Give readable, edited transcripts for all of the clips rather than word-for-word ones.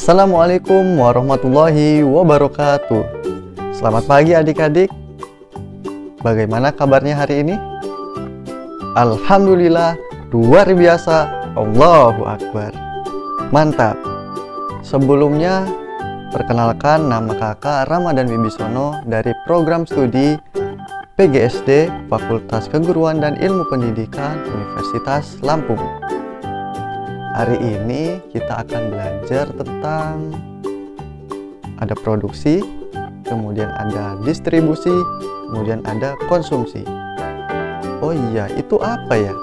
Assalamualaikum warahmatullahi wabarakatuh. Selamat pagi adik-adik. Bagaimana kabarnya hari ini? Alhamdulillah, luar biasa. Allahu Akbar. Mantap. Sebelumnya, perkenalkan nama kakak Ramadan Wibisono dari program studi PGSD Fakultas Keguruan dan Ilmu Pendidikan Universitas Lampung. Hari ini kita akan belajar tentang ada produksi, kemudian ada distribusi, kemudian ada konsumsi. Oh iya, itu apa ya?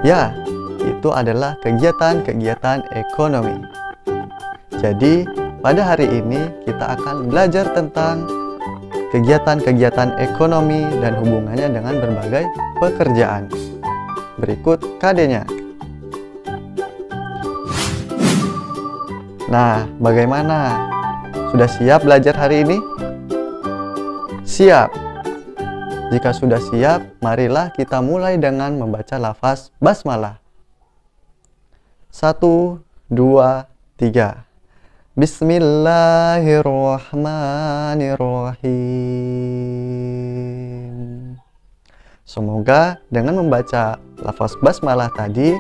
Ya, itu adalah kegiatan-kegiatan ekonomi. Jadi, pada hari ini kita akan belajar tentang kegiatan-kegiatan ekonomi dan hubungannya dengan berbagai pekerjaan. Berikut KD-nya. Nah, bagaimana? Sudah siap belajar hari ini? Siap. Jika sudah siap, marilah kita mulai dengan membaca lafaz basmalah. 1, 2, 3. Bismillahirrahmanirrahim. Semoga dengan membaca lafaz basmalah tadi,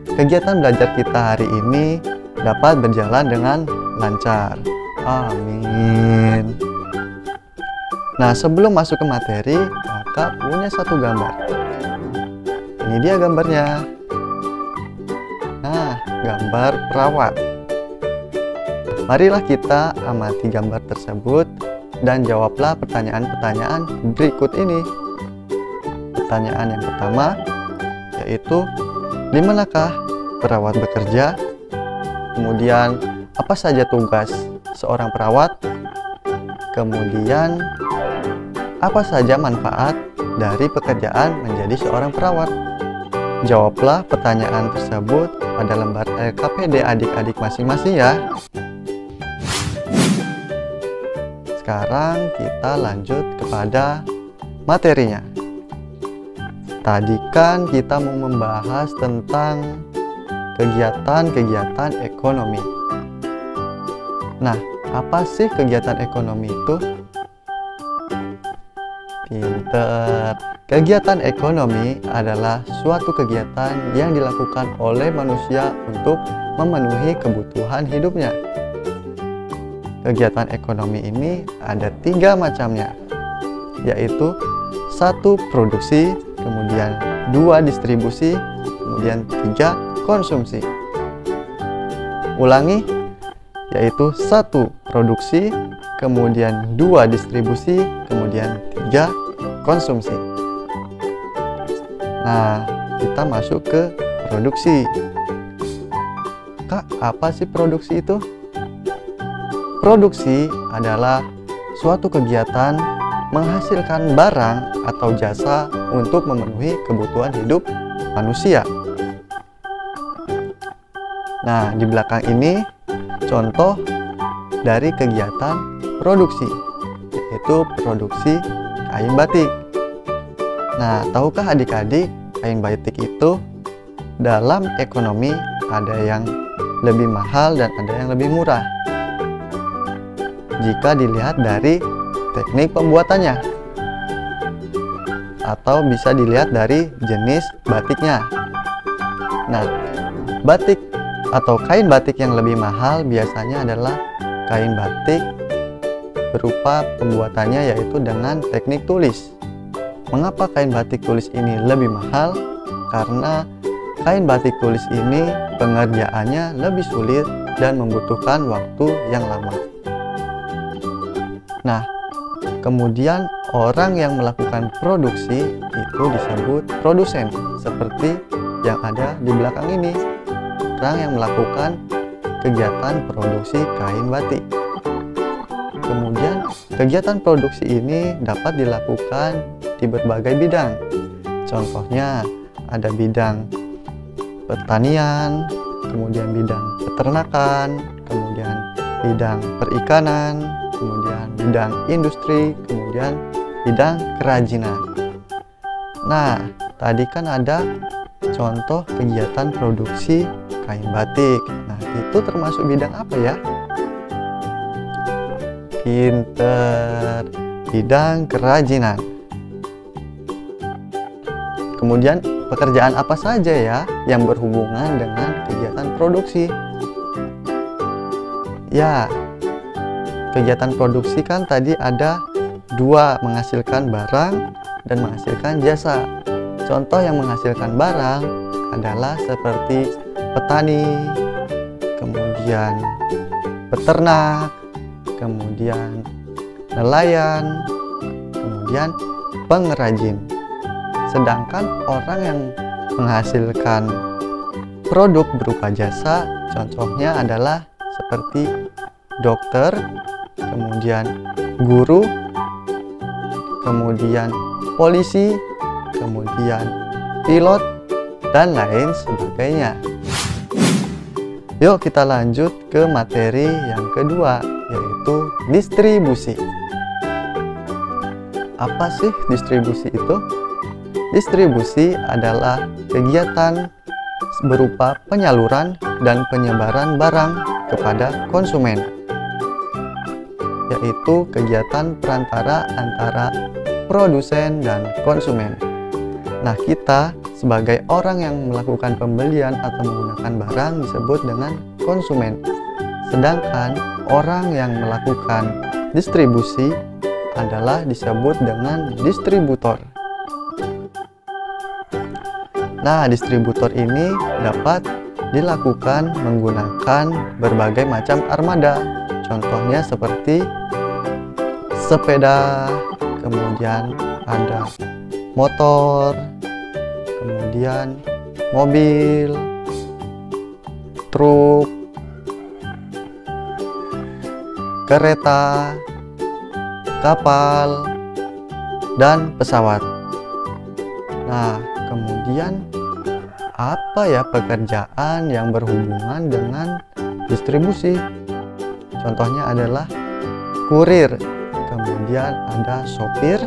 kegiatan belajar kita hari ini dapat berjalan dengan lancar. Amin. Nah, sebelum masuk ke materi, kakak punya satu gambar. Ini dia gambarnya. Nah, gambar perawat. Marilah kita amati gambar tersebut dan jawablah pertanyaan-pertanyaan berikut ini. Pertanyaan yang pertama yaitu, di manakah perawat bekerja? Kemudian, apa saja tugas seorang perawat? Kemudian, apa saja manfaat dari pekerjaan menjadi seorang perawat? Jawablah pertanyaan tersebut pada lembar LKPD adik-adik masing-masing ya. Sekarang kita lanjut kepada materinya. Tadi kan kita mau membahas tentang kegiatan-kegiatan ekonomi. Nah, apa sih kegiatan ekonomi itu? Pinter. Kegiatan ekonomi adalah suatu kegiatan yang dilakukan oleh manusia untuk memenuhi kebutuhan hidupnya. Kegiatan ekonomi ini ada 3 macamnya, yaitu 1 produksi, kemudian 2 distribusi, kemudian 3 konsumsi. Ulangi, yaitu 1 produksi, kemudian 2 distribusi, kemudian 3 konsumsi. Nah, kita masuk ke produksi. Kak, apa sih produksi itu? Produksi adalah suatu kegiatan menghasilkan barang atau jasa untuk memenuhi kebutuhan hidup manusia. Nah, di belakang ini contoh dari kegiatan produksi, yaitu produksi kain batik. Nah, tahukah adik-adik, kain batik itu dalam ekonomi ada yang lebih mahal dan ada yang lebih murah jika dilihat dari teknik pembuatannya, atau bisa dilihat dari jenis batiknya. Nah, batik atau kain batik yang lebih mahal biasanya adalah kain batik berupa pembuatannya yaitu dengan teknik tulis. Mengapa kain batik tulis ini lebih mahal? Karena kain batik tulis ini pengerjaannya lebih sulit dan membutuhkan waktu yang lama. Nah, kemudian orang yang melakukan produksi itu disebut produsen, seperti yang ada di belakang ini. Orang yang melakukan kegiatan produksi kain batik. Kemudian, kegiatan produksi ini dapat dilakukan di berbagai bidang. Contohnya, ada bidang pertanian, kemudian bidang peternakan, kemudian bidang perikanan, kemudian bidang industri, kemudian bidang kerajinan. Nah, tadi kan ada contoh kegiatan produksi kain batik. Nah, itu termasuk bidang apa ya? Pinter, bidang kerajinan. Kemudian pekerjaan apa saja ya yang berhubungan dengan kegiatan produksi? Ya, kegiatan produksi kan tadi ada dua, menghasilkan barang dan menghasilkan jasa. Contoh yang menghasilkan barang adalah seperti petani, kemudian peternak, kemudian nelayan, kemudian pengrajin. Sedangkan orang yang menghasilkan produk berupa jasa, contohnya adalah seperti dokter, kemudian guru, kemudian polisi, kemudian pilot, dan lain sebagainya. Yuk kita lanjut ke materi yang kedua, yaitu distribusi. Apa sih distribusi itu? Distribusi adalah kegiatan berupa penyaluran dan penyebaran barang kepada konsumen, yaitu kegiatan perantara antara produsen dan konsumen. Nah, kita sebagai orang yang melakukan pembelian atau menggunakan barang disebut dengan konsumen. Sedangkan orang yang melakukan distribusi adalah disebut dengan distributor. Nah, distributor ini dapat dilakukan menggunakan berbagai macam armada. Contohnya seperti sepeda, kemudian ada motor, kemudian mobil, truk, kereta, kapal, dan pesawat. Nah, kemudian apa ya pekerjaan yang berhubungan dengan distribusi? Contohnya adalah kurir, kemudian ada sopir,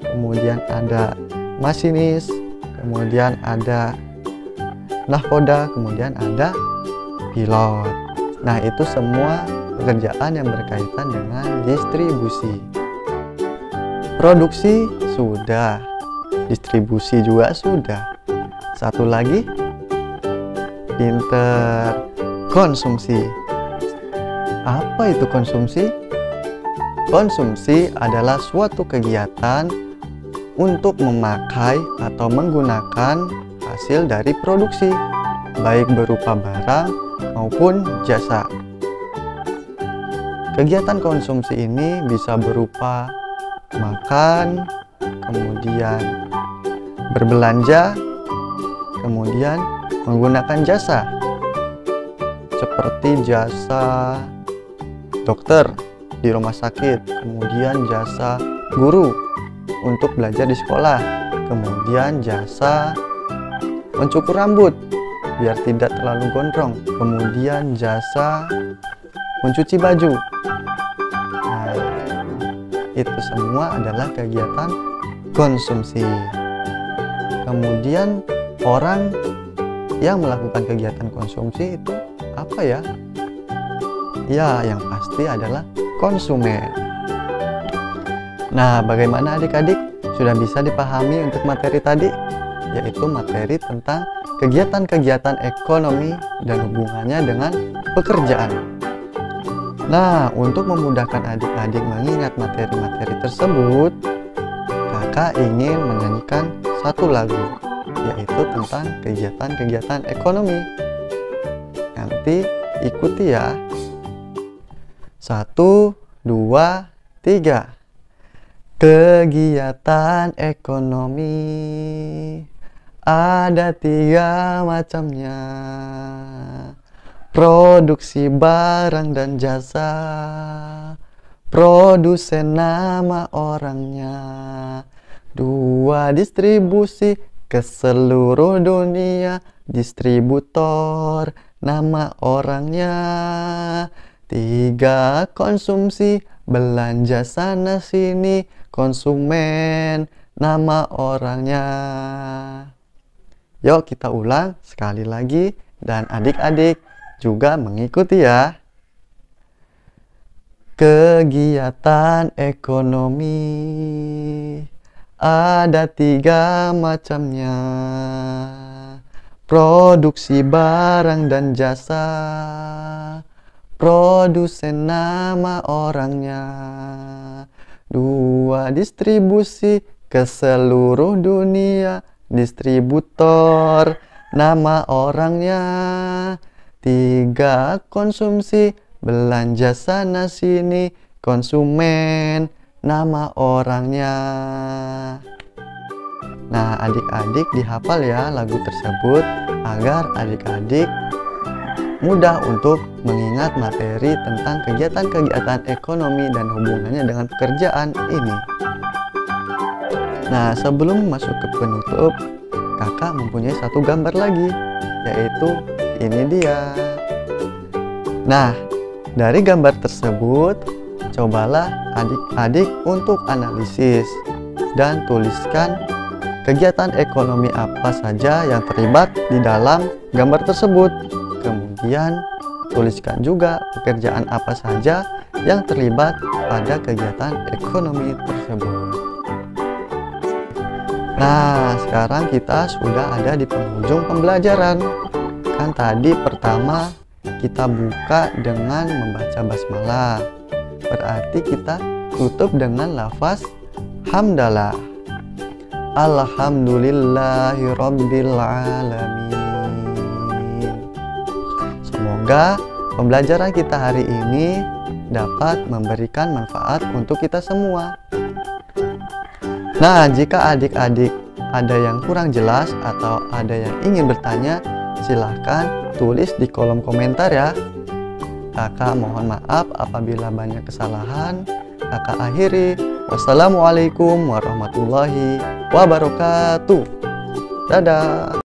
kemudian ada masinis, kemudian ada nahkoda, kemudian ada pilot. Nah, itu semua pekerjaan yang berkaitan dengan distribusi. Produksi sudah, distribusi juga sudah. Satu lagi, pinter, konsumsi. Apa itu konsumsi? Konsumsi adalah suatu kegiatan untuk memakai atau menggunakan hasil dari produksi, baik berupa barang maupun jasa. Kegiatan konsumsi ini bisa berupa makan, kemudian berbelanja, kemudian menggunakan jasa seperti jasa dokter di rumah sakit, kemudian jasa guru untuk belajar di sekolah, kemudian jasa mencukur rambut biar tidak terlalu gondrong, kemudian jasa mencuci baju. Nah, itu semua adalah kegiatan konsumsi. Kemudian orang yang melakukan kegiatan konsumsi itu apa ya? Ya, yang pasti adalah konsumen. Nah, bagaimana adik-adik? Sudah bisa dipahami untuk materi tadi? Yaitu materi tentang kegiatan-kegiatan ekonomi dan hubungannya dengan pekerjaan. Nah, untuk memudahkan adik-adik mengingat materi-materi tersebut, kakak ingin menyanyikan satu lagu, yaitu tentang kegiatan-kegiatan ekonomi. Nanti ikuti ya. 1, 2, 3. Kegiatan ekonomi ada 3 macamnya. Produksi barang dan jasa, produsen nama orangnya. 2, distribusi ke seluruh dunia, distributor nama orangnya. 3, konsumsi, belanja sana sini, konsumen nama orangnya. Yuk kita ulang sekali lagi dan adik-adik juga mengikuti ya. Kegiatan ekonomi ada 3 macamnya. Produksi barang dan jasa, produsen nama orangnya. 2 distribusi ke seluruh dunia, distributor nama orangnya. 3 konsumsi, belanja sana sini, konsumen nama orangnya. Nah, adik-adik dihafal ya lagu tersebut agar adik-adik mudah untuk mengingat materi tentang kegiatan-kegiatan ekonomi dan hubungannya dengan pekerjaan ini. Nah, sebelum masuk ke penutup, kakak mempunyai satu gambar lagi, yaitu ini dia. Nah, dari gambar tersebut, cobalah adik-adik untuk analisis dan tuliskan kegiatan ekonomi apa saja yang terlibat di dalam gambar tersebut. Kemudian tuliskan juga pekerjaan apa saja yang terlibat pada kegiatan ekonomi tersebut. Nah, sekarang kita sudah ada di penghujung pembelajaran. Kan tadi pertama kita buka dengan membaca basmalah. Berarti kita tutup dengan lafaz hamdalah. Alhamdulillahirabbil alamin. Semoga pembelajaran kita hari ini dapat memberikan manfaat untuk kita semua. Nah, jika adik-adik ada yang kurang jelas atau ada yang ingin bertanya, silahkan tulis di kolom komentar ya. Kakak mohon maaf apabila banyak kesalahan. Kakak akhiri. Wassalamualaikum warahmatullahi wabarakatuh. Dadah.